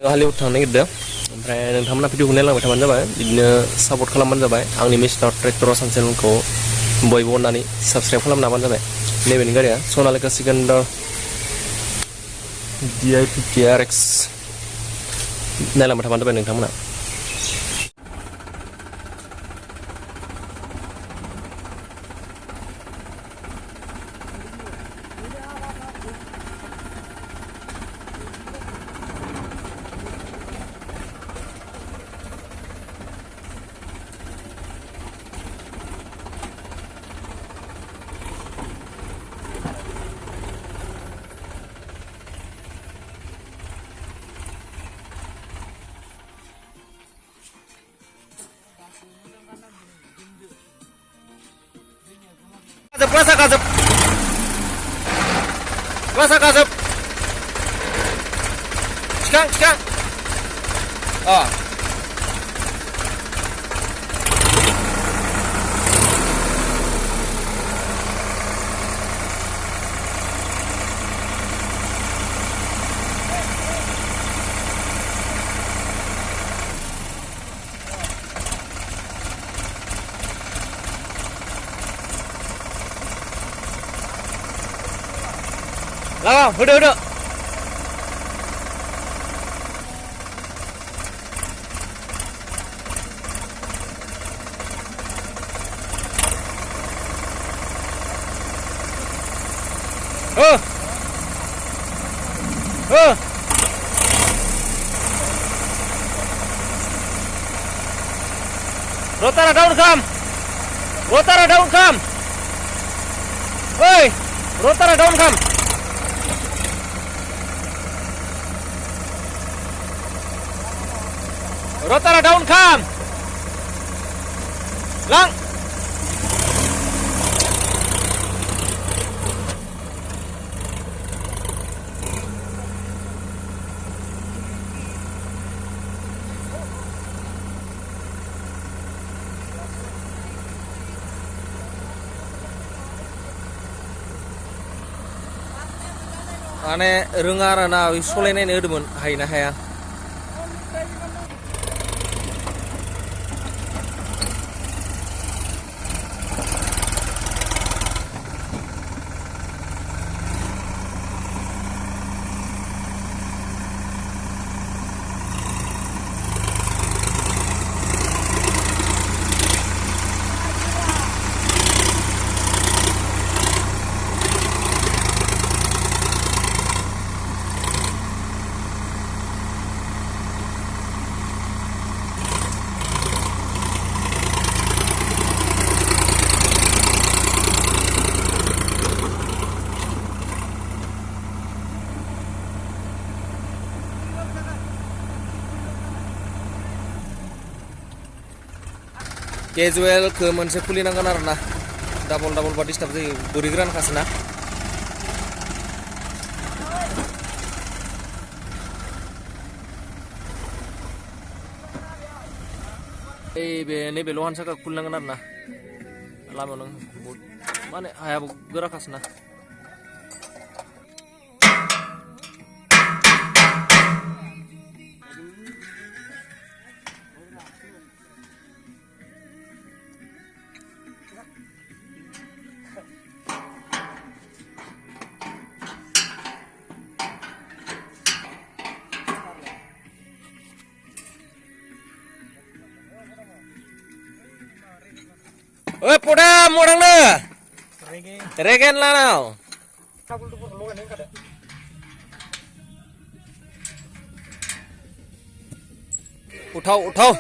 हालेव थांनो नागिरदों ओमफ्राय नोंथांमोना भिडिअखौ नायलांबाय थाबानो जाबाय बिदिनो सापर्ट खालामबानो जाबाय आंनि मिस्टार ट्रेक्टर चेनेलखौ बयबो अननानै साबस्क्राइब खालामना होबानो जाबाय नैबेनि गारिया सनालिका सिकान्डार DI 50 RX नायलांबाय थाबानो जाबाय नोंथांमोना Kasap Cikang Lah, udah. Rotara down come. Hey, Rotara down come. Rotara down come. Lang. Ane roङा आरोना सलायनायनो होदोंमोन हायोना हाया Casual ke मोनसे खुलिनांगोन आरोना डाबल बा डिस्टार्ब जायो बोरैग्रानखासोना नैबे लहान साखा खुलिनांगोन आरोना लामायाव नों माने हायाबो गोराखासोना Poda modang na. Regen lah now. Uthau.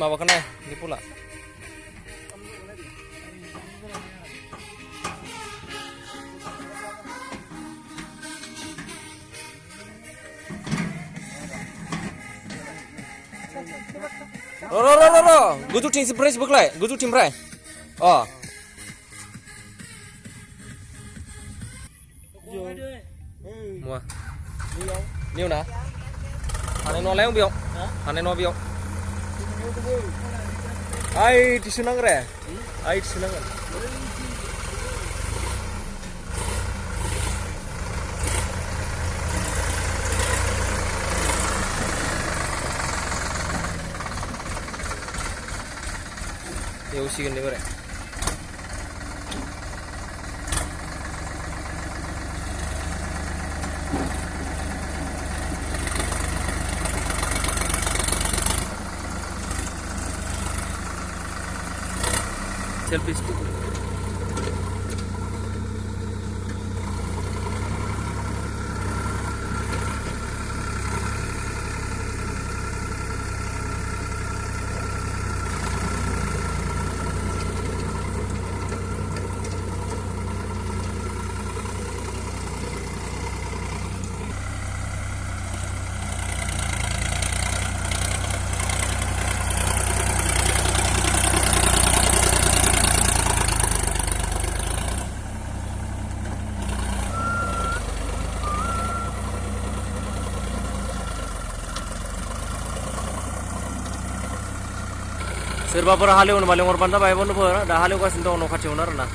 Mabakan na, di pula. Ro. Guju ting spray sebeklai. Guju ting spray. Oh. Mua. Nhiêu nè? Hàng này nó léo biệu. Hàng này nó biệu. Ai thì xin năng rẻ. Ai thì xin năng. एवसिगोन एबार selfie stick सोरबाफोर हालेवनोबा लेंहरबानो जाबाय बन्धुफोर दा हालेवगासिनो दं न' खाथियावनो आरोना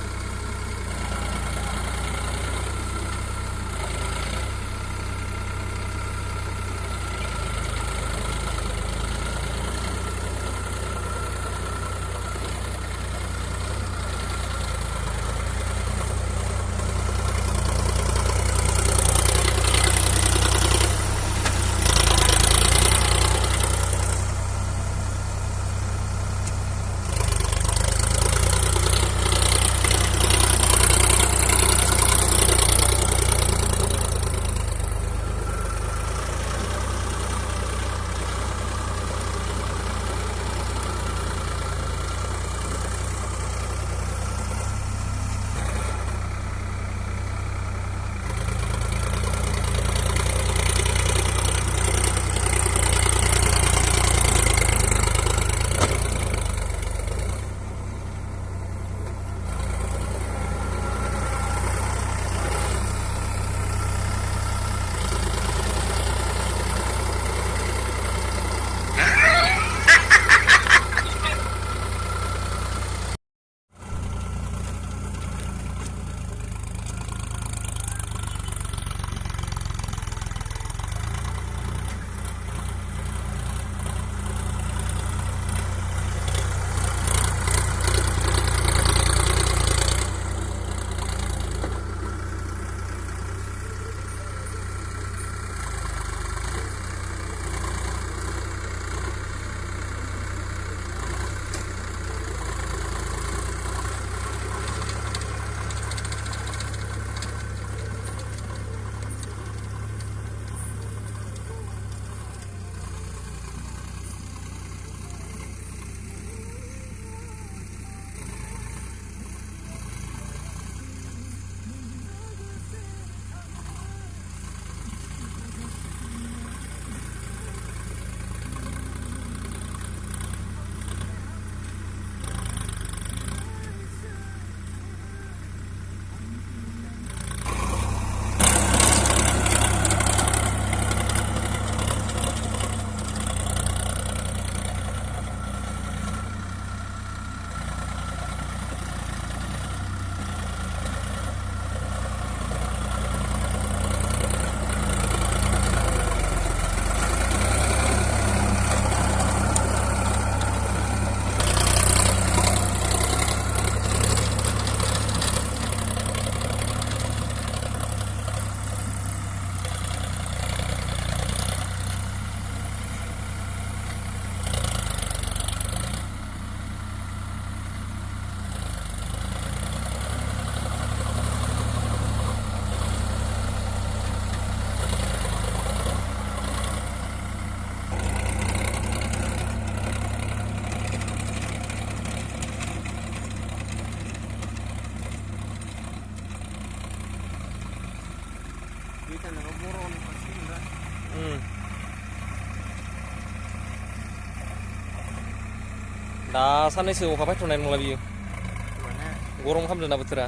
दा साननैसो अखा फैथ'नाय नंला बियो गरम खालामदों ना बोथोरा